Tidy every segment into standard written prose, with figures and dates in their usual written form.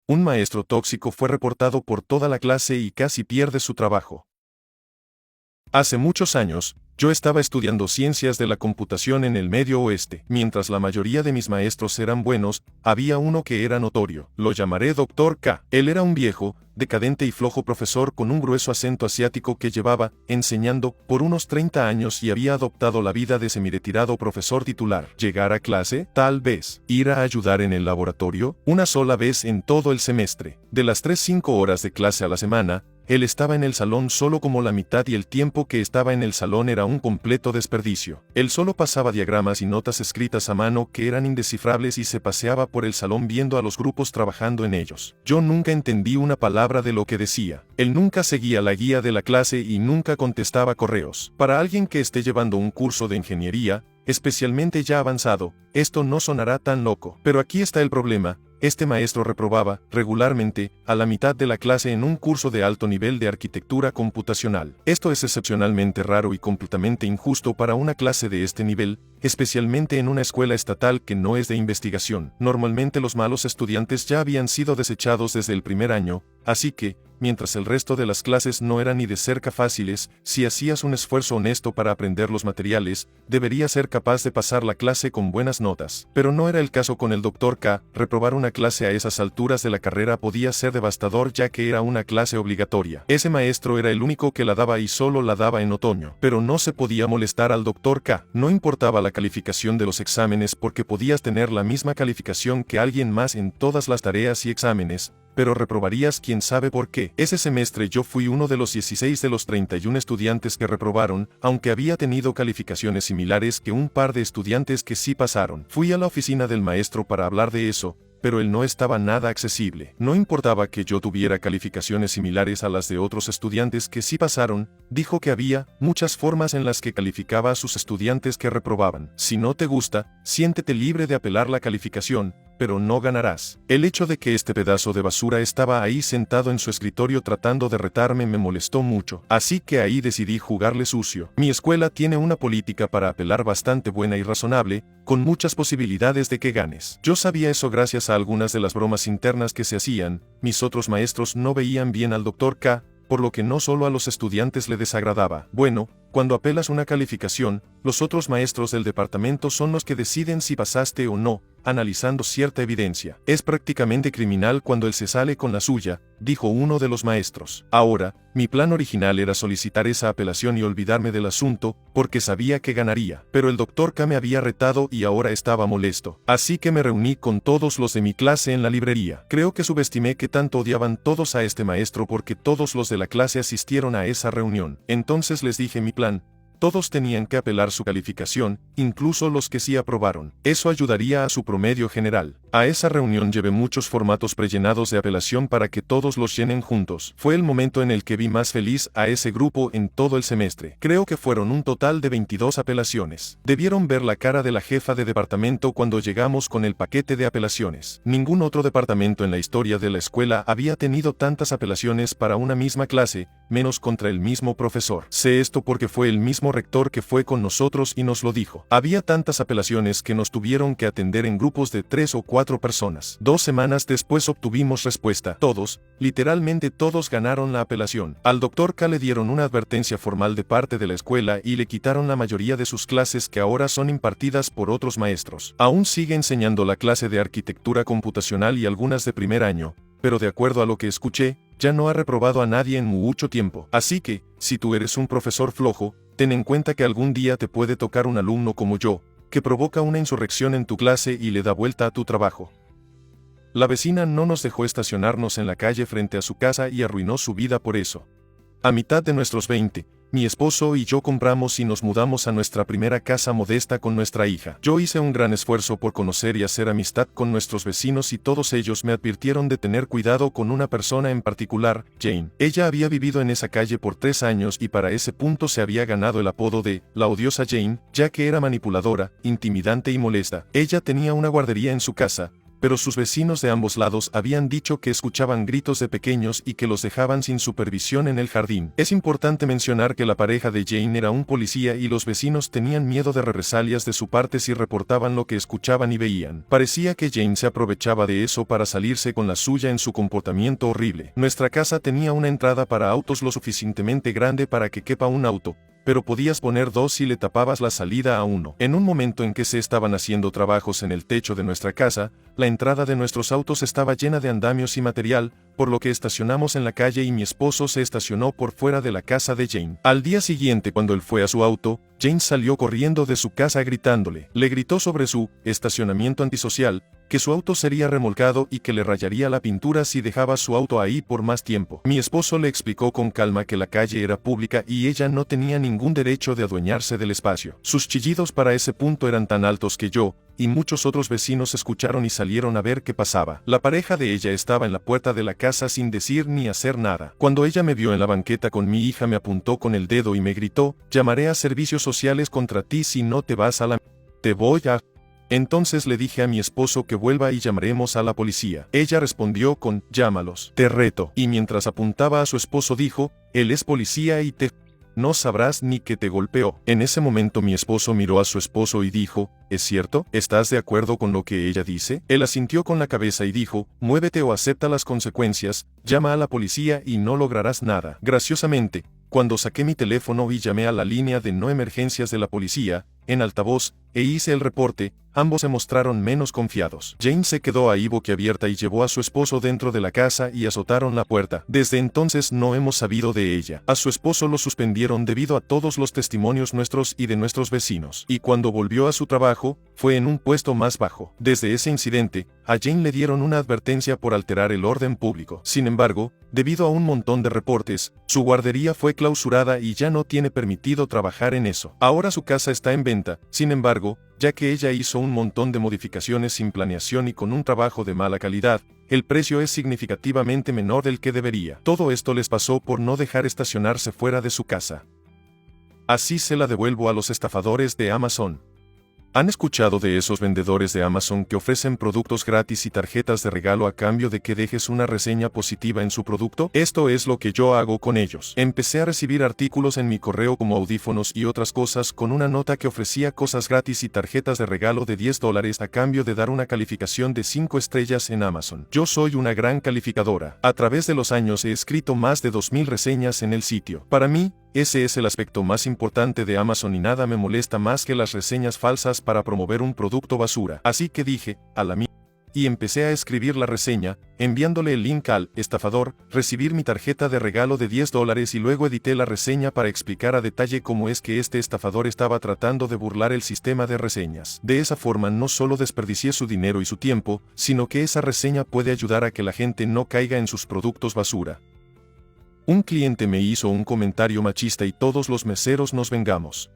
Un maestro tóxico fue reportado por toda la clase y casi pierde su trabajo. Hace muchos años, yo estaba estudiando ciencias de la computación en el Medio Oeste. Mientras la mayoría de mis maestros eran buenos, había uno que era notorio. Lo llamaré Dr. K. Él era un viejo, decadente y flojo profesor con un grueso acento asiático que llevaba enseñando por unos 30 años y había adoptado la vida de semiretirado profesor titular. Llegar a clase, tal vez. Ir a ayudar en el laboratorio, una sola vez en todo el semestre. De las 3-5 horas de clase a la semana, él estaba en el salón solo como la mitad y el tiempo que estaba en el salón era un completo desperdicio. Él solo pasaba diagramas y notas escritas a mano que eran indescifrables y se paseaba por el salón viendo a los grupos trabajando en ellos. Yo nunca entendí una palabra de lo que decía. Él nunca seguía la guía de la clase y nunca contestaba correos. Para alguien que esté llevando un curso de ingeniería, especialmente ya avanzado, esto no sonará tan loco. Pero aquí está el problema. Este maestro reprobaba, regularmente, a la mitad de la clase en un curso de alto nivel de arquitectura computacional. Esto es excepcionalmente raro y completamente injusto para una clase de este nivel, especialmente en una escuela estatal que no es de investigación. Normalmente los malos estudiantes ya habían sido desechados desde el primer año, así que, mientras el resto de las clases no eran ni de cerca fáciles, si hacías un esfuerzo honesto para aprender los materiales, deberías ser capaz de pasar la clase con buenas notas. Pero no era el caso con el Dr. K. Reprobar una clase a esas alturas de la carrera podía ser devastador ya que era una clase obligatoria. Ese maestro era el único que la daba y solo la daba en otoño. Pero no se podía molestar al Dr. K. No importaba la calificación de los exámenes porque podías tener la misma calificación que alguien más en todas las tareas y exámenes, pero reprobarías quién sabe por qué. Ese semestre yo fui uno de los 16 de los 31 estudiantes que reprobaron, aunque había tenido calificaciones similares que un par de estudiantes que sí pasaron. Fui a la oficina del maestro para hablar de eso, pero él no estaba nada accesible. No importaba que yo tuviera calificaciones similares a las de otros estudiantes que sí pasaron, dijo que había muchas formas en las que calificaba a sus estudiantes que reprobaban. Si no te gusta, siéntete libre de apelar la calificación, pero no ganarás. El hecho de que este pedazo de basura estaba ahí sentado en su escritorio tratando de retarme me molestó mucho, así que ahí decidí jugarle sucio. Mi escuela tiene una política para apelar bastante buena y razonable, con muchas posibilidades de que ganes. Yo sabía eso gracias a algunas de las bromas internas que se hacían. Mis otros maestros no veían bien al Dr. K, por lo que no solo a los estudiantes le desagradaba. Bueno, cuando apelas una calificación, los otros maestros del departamento son los que deciden si pasaste o no, analizando cierta evidencia. Es prácticamente criminal cuando él se sale con la suya, dijo uno de los maestros. Ahora, mi plan original era solicitar esa apelación y olvidarme del asunto, porque sabía que ganaría. Pero el Dr. K me había retado y ahora estaba molesto. Así que me reuní con todos los de mi clase en la librería. Creo que subestimé que tanto odiaban todos a este maestro porque todos los de la clase asistieron a esa reunión. Entonces les dije mi plan. Todos tenían que apelar su calificación, incluso los que sí aprobaron. Eso ayudaría a su promedio general. A esa reunión llevé muchos formatos prellenados de apelación para que todos los llenen juntos. Fue el momento en el que vi más feliz a ese grupo en todo el semestre. Creo que fueron un total de 22 apelaciones. Debieron ver la cara de la jefa de departamento cuando llegamos con el paquete de apelaciones. Ningún otro departamento en la historia de la escuela había tenido tantas apelaciones para una misma clase, menos contra el mismo profesor. Sé esto porque fue el mismo rector que fue con nosotros y nos lo dijo. Había tantas apelaciones que nos tuvieron que atender en grupos de 3 o 4 personas. 2 semanas después obtuvimos respuesta. Todos, literalmente todos ganaron la apelación. Al Dr. K le dieron una advertencia formal de parte de la escuela y le quitaron la mayoría de sus clases que ahora son impartidas por otros maestros. Aún sigue enseñando la clase de arquitectura computacional y algunas de primer año, pero de acuerdo a lo que escuché, ya no ha reprobado a nadie en mucho tiempo. Así que, si tú eres un profesor flojo, ten en cuenta que algún día te puede tocar un alumno como yo, que provoca una insurrección en tu clase y le da vuelta a tu trabajo. La vecina no nos dejó estacionarnos en la calle frente a su casa y arruinó su vida por eso. A mitad de nuestros 20, mi esposo y yo compramos y nos mudamos a nuestra primera casa modesta con nuestra hija. Yo hice un gran esfuerzo por conocer y hacer amistad con nuestros vecinos y todos ellos me advirtieron de tener cuidado con una persona en particular, Jane. Ella había vivido en esa calle por 3 años y para ese punto se había ganado el apodo de la odiosa Jane, ya que era manipuladora, intimidante y molesta. Ella tenía una guardería en su casa, pero sus vecinos de ambos lados habían dicho que escuchaban gritos de pequeños y que los dejaban sin supervisión en el jardín. Es importante mencionar que la pareja de Jane era un policía y los vecinos tenían miedo de represalias de su parte si reportaban lo que escuchaban y veían. Parecía que Jane se aprovechaba de eso para salirse con la suya en su comportamiento horrible. Nuestra casa tenía una entrada para autos lo suficientemente grande para que quepa un auto, pero podías poner dos si le tapabas la salida a uno. En un momento en que se estaban haciendo trabajos en el techo de nuestra casa, la entrada de nuestros autos estaba llena de andamios y material, por lo que estacionamos en la calle y mi esposo se estacionó por fuera de la casa de Jane. Al día siguiente, cuando él fue a su auto, Jane salió corriendo de su casa gritándole. Le gritó sobre su estacionamiento antisocial, que su auto sería remolcado y que le rayaría la pintura si dejaba su auto ahí por más tiempo. Mi esposo le explicó con calma que la calle era pública y ella no tenía ningún derecho de adueñarse del espacio. Sus chillidos para ese punto eran tan altos que yo, y muchos otros vecinos escucharon y salieron a ver qué pasaba. La pareja de ella estaba en la puerta de la casa sin decir ni hacer nada. Cuando ella me vio en la banqueta con mi hija me apuntó con el dedo y me gritó, llamaré a servicios sociales contra ti si no te vas a la... Te voy a... Entonces le dije a mi esposo que vuelva y llamaremos a la policía. Ella respondió con, llámalos, te reto. Y mientras apuntaba a su esposo dijo, él es policía y te... No sabrás ni que te golpeó. En ese momento mi esposo miró a su esposo y dijo, ¿es cierto? ¿Estás de acuerdo con lo que ella dice? Él asintió con la cabeza y dijo, muévete o acepta las consecuencias, llama a la policía y no lograrás nada. Graciosamente, cuando saqué mi teléfono y llamé a la línea de no emergencias de la policía, en altavoz, e hice el reporte, ambos se mostraron menos confiados. Jane se quedó ahí boquiabierta y llevó a su esposo dentro de la casa y azotaron la puerta. Desde entonces no hemos sabido de ella. A su esposo lo suspendieron debido a todos los testimonios nuestros y de nuestros vecinos. Y cuando volvió a su trabajo, fue en un puesto más bajo. Desde ese incidente, a Jane le dieron una advertencia por alterar el orden público. Sin embargo, debido a un montón de reportes, su guardería fue clausurada y ya no tiene permitido trabajar en eso. Ahora su casa está en venta, sin embargo, ya que ella hizo un montón de modificaciones sin planeación y con un trabajo de mala calidad, el precio es significativamente menor del que debería. Todo esto les pasó por no dejar estacionarse fuera de su casa. Así se la devuelvo a los estafadores de Amazon. ¿Han escuchado de esos vendedores de Amazon que ofrecen productos gratis y tarjetas de regalo a cambio de que dejes una reseña positiva en su producto? Esto es lo que yo hago con ellos. Empecé a recibir artículos en mi correo como audífonos y otras cosas con una nota que ofrecía cosas gratis y tarjetas de regalo de $10 a cambio de dar una calificación de 5 estrellas en Amazon. Yo soy una gran calificadora. A través de los años he escrito más de 2000 reseñas en el sitio. Para mí, ese es el aspecto más importante de Amazon y nada me molesta más que las reseñas falsas para promover un producto basura. Así que dije, a la mierda. Y empecé a escribir la reseña, enviándole el link al estafador, recibir mi tarjeta de regalo de $10 y luego edité la reseña para explicar a detalle cómo es que este estafador estaba tratando de burlar el sistema de reseñas. De esa forma no solo desperdicié su dinero y su tiempo, sino que esa reseña puede ayudar a que la gente no caiga en sus productos basura. Un cliente me hizo un comentario machista y todos los meseros nos vengamos.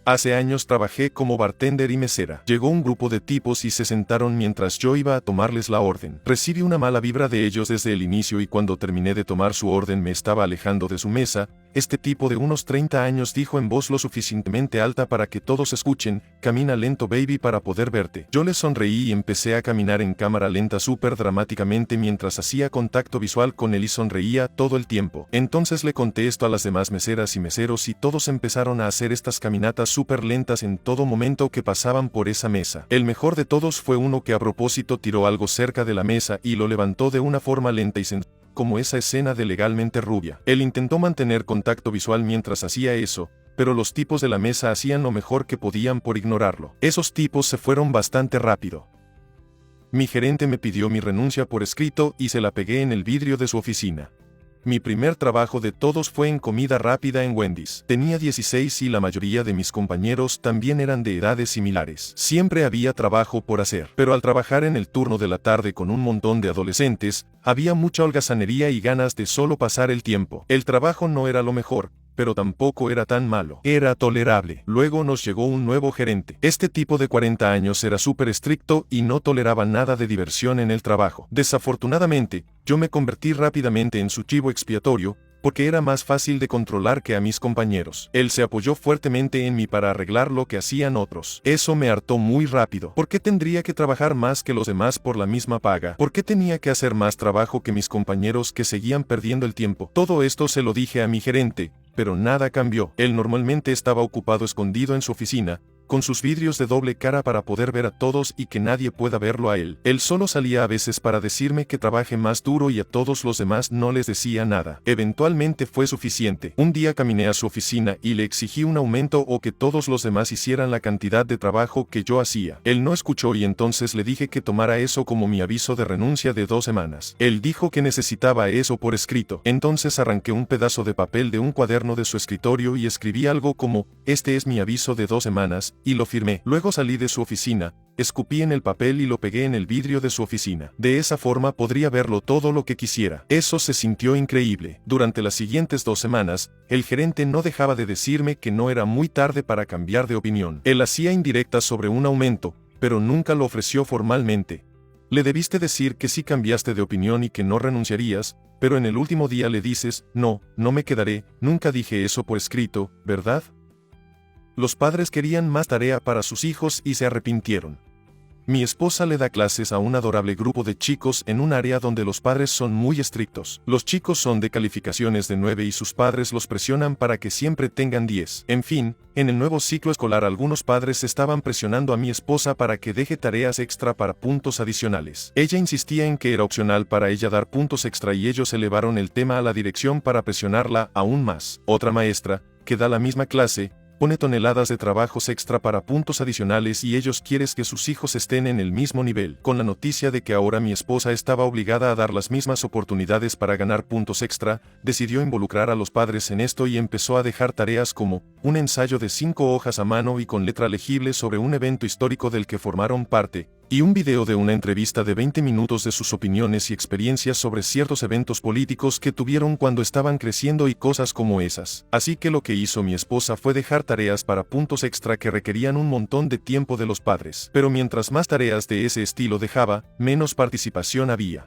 Hace años trabajé como bartender y mesera. Llegó un grupo de tipos y se sentaron mientras yo iba a tomarles la orden. Recibí una mala vibra de ellos desde el inicio y cuando terminé de tomar su orden me estaba alejando de su mesa. Este tipo de unos 30 años dijo en voz lo suficientemente alta para que todos escuchen, camina lento baby para poder verte. Yo le sonreí y empecé a caminar en cámara lenta súper dramáticamente mientras hacía contacto visual con él y sonreía todo el tiempo. Entonces le conté esto a las demás meseras y meseros y todos empezaron a hacer estas caminatas súper lentas en todo momento que pasaban por esa mesa. El mejor de todos fue uno que a propósito tiró algo cerca de la mesa y lo levantó de una forma lenta y sensual, como esa escena de Legalmente Rubia. Él intentó mantener contacto visual mientras hacía eso, pero los tipos de la mesa hacían lo mejor que podían por ignorarlo. Esos tipos se fueron bastante rápido. Mi gerente me pidió mi renuncia por escrito y se la pegué en el vidrio de su oficina. Mi primer trabajo de todos fue en comida rápida en Wendy's. Tenía 16 y la mayoría de mis compañeros también eran de edades similares. Siempre había trabajo por hacer, pero al trabajar en el turno de la tarde con un montón de adolescentes, había mucha holgazanería y ganas de solo pasar el tiempo. El trabajo no era lo mejor, pero tampoco era tan malo. Era tolerable. Luego nos llegó un nuevo gerente. Este tipo de 40 años era súper estricto y no toleraba nada de diversión en el trabajo. Desafortunadamente, yo me convertí rápidamente en su chivo expiatorio, porque era más fácil de controlar que a mis compañeros. Él se apoyó fuertemente en mí para arreglar lo que hacían otros. Eso me hartó muy rápido. ¿Por qué tendría que trabajar más que los demás por la misma paga? ¿Por qué tenía que hacer más trabajo que mis compañeros que seguían perdiendo el tiempo? Todo esto se lo dije a mi gerente, pero nada cambió. Él normalmente estaba ocupado escondido en su oficina, con sus vidrios de doble cara para poder ver a todos y que nadie pueda verlo a él. Él solo salía a veces para decirme que trabaje más duro y a todos los demás no les decía nada. Eventualmente fue suficiente. Un día caminé a su oficina y le exigí un aumento o que todos los demás hicieran la cantidad de trabajo que yo hacía. Él no escuchó y entonces le dije que tomara eso como mi aviso de renuncia de 2 semanas. Él dijo que necesitaba eso por escrito. Entonces arranqué un pedazo de papel de un cuaderno de su escritorio y escribí algo como, este es mi aviso de 2 semanas, y lo firmé. Luego salí de su oficina, escupí en el papel y lo pegué en el vidrio de su oficina. De esa forma podría verlo todo lo que quisiera. Eso se sintió increíble. Durante las siguientes 2 semanas, el gerente no dejaba de decirme que no era muy tarde para cambiar de opinión. Él hacía indirectas sobre un aumento, pero nunca lo ofreció formalmente. Le debiste decir que sí cambiaste de opinión y que no renunciarías, pero en el último día le dices, no, no me quedaré, nunca dije eso por escrito, ¿verdad? Los padres querían más tarea para sus hijos y se arrepintieron. Mi esposa le da clases a un adorable grupo de chicos en un área donde los padres son muy estrictos. Los chicos son de calificaciones de 9 y sus padres los presionan para que siempre tengan 10. En fin, en el nuevo ciclo escolar algunos padres estaban presionando a mi esposa para que deje tareas extra para puntos adicionales. Ella insistía en que era opcional para ella dar puntos extra y ellos elevaron el tema a la dirección para presionarla aún más. Otra maestra, que da la misma clase, pone toneladas de trabajos extra para puntos adicionales y ellos quieren que sus hijos estén en el mismo nivel. Con la noticia de que ahora mi esposa estaba obligada a dar las mismas oportunidades para ganar puntos extra, decidió involucrar a los padres en esto y empezó a dejar tareas como un ensayo de 5 hojas a mano y con letra legible sobre un evento histórico del que formaron parte, y un video de una entrevista de 20 minutos de sus opiniones y experiencias sobre ciertos eventos políticos que tuvieron cuando estaban creciendo y cosas como esas. Así que lo que hizo mi esposa fue dejar tareas para puntos extra que requerían un montón de tiempo de los padres. Pero mientras más tareas de ese estilo dejaba, menos participación había.